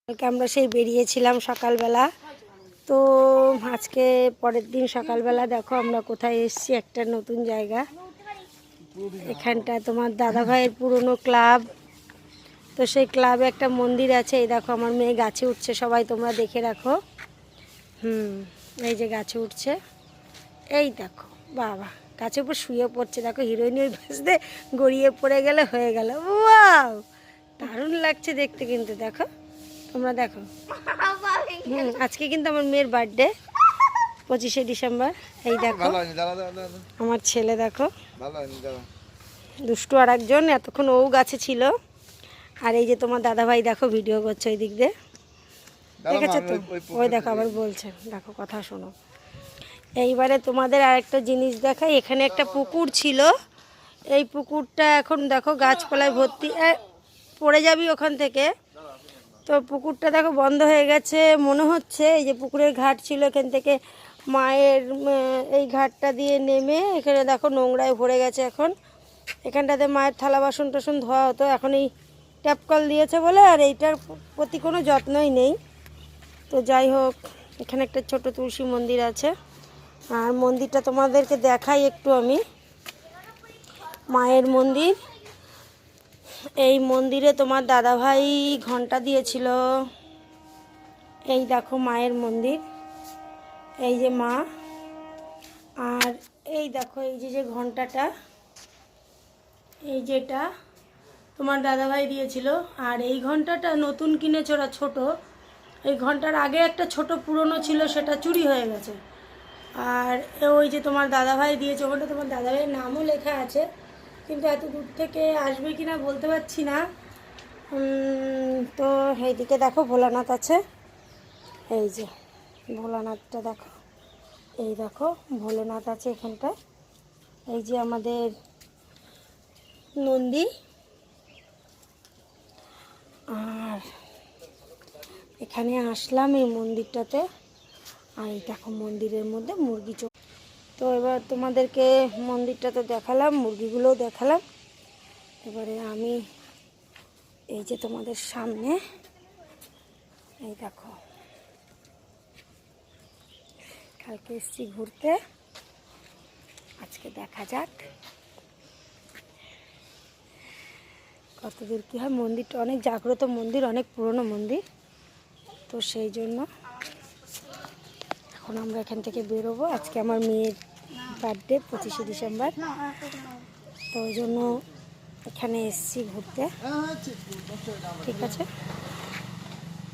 কালকে আমরা সেই বেরিয়েছিলাম সকালবেলা। তো আজকে পরের দিন সকালবেলা দেখো আমরা কোথায় এসেছি, একটা নতুন জায়গা। এখানটা তোমার দাদা ভাইয়ের পুরনো ক্লাব। তো সেই ক্লাবে একটা মন্দির আছে। এই দেখো আমার মেয়ে গাছে উঠছে, সবাই তোমরা দেখে রাখো। এই যে গাছে উঠছে, এই দেখো বাবা গাছের উপর শুয়ে পড়ছে। দেখো হিরোইন ওই গাছতে গড়িয়ে পড়ে গেলে হয়ে গেল। ওয়াও, দারুণ লাগছে দেখতে কিন্তু। দেখো তোমরা দেখো। আজকে কিন্তু আমার মেয়ের বার্থডে, 25শে ডিসেম্বর। এই দেখো আমার ছেলে, দেখো দুষ্টু আর একজন, এতক্ষণ ও গাছে ছিল। আর এই যে তোমার দাদা ভাই দেখো ভিডিও করছে ওই দিক দিয়ে, দেখেছো তো? ওই দেখো আবার বলছে, দেখো কথা শোনো। এইবারে তোমাদের আরেকটা জিনিস দেখাই। এখানে একটা পুকুর ছিল, এই পুকুরটা এখন দেখো গাছপালায় ভর্তি। পড়ে যাবি ওখান থেকে। তো পুকুরটা দেখো বন্ধ হয়ে গেছে মনে হচ্ছে। এই যে পুকুরের ঘাট ছিল, এখান থেকে মায়ের এই ঘাটটা দিয়ে নেমে এখানে দেখো নোংরায় ভরে গেছে। এখন এখানটাতে মায়ের থালা বাসন টাসন ধোয়া হতো, এখন এই ট্যাপ কল দিয়েছে বলে আর এইটার প্রতি কোনো যত্নই নেই। তো যাই হোক, এখানে একটা ছোট তুলসী মন্দির আছে। আর মন্দিরটা তোমাদেরকে দেখাই একটু আমি। মায়ের মন্দির, এই মন্দিরে তোমার দাদাভাই ঘন্টা দিয়েছিল। এই দেখো মায়ের মন্দির, এই যে মা। আর এই দেখো এই যে ঘন্টাটা, এই যেটা তোমার দাদাভাই দিয়েছিল। আর এই ঘন্টাটা নতুন কিনেছে ওরা, ছোট। এই ঘন্টার আগে একটা ছোট পুরনো ছিল, সেটা চুরি হয়ে গেছে। আর ওই যে তোমার দাদাভাই দিয়েছে, ওখানটা তোমার দাদাভাইয়ের নামও লেখা আছে, কিন্তু এত দূর থেকে আসবে কিনা বলতে পারছি না। তো এইদিকে দেখো ভোলানাথ আছে, এই যে ভোলানাথটা দেখো। এই দেখো ভোলেনাথ আছে এখানটায়। এই যে আমাদের নন্দী। আর এখানে আসলাম এই মন্দিরটাতে। আর এই দেখো মন্দিরের মধ্যে মুরগি চোখ। তো এবার তোমাদেরকে মন্দিরটাতে দেখালাম, মুরগিগুলোও দেখালাম। এবারে আমি এই যে তোমাদের সামনে, এই দেখো কালকে এসেছি ঘুরতে, আজকে দেখা যাক কতদূর কী হয়। মন্দিরটা অনেক জাগ্রত মন্দির, অনেক পুরনো মন্দির। তো সেই জন্য এখন আমরা এখান থেকে বেরোবো। আজকে আমার মেয়ের বার্থডে, 25শে ডিসেম্বর। তো ওই জন্য এখানে এসেছি ঘুরতে। ঠিক আছে।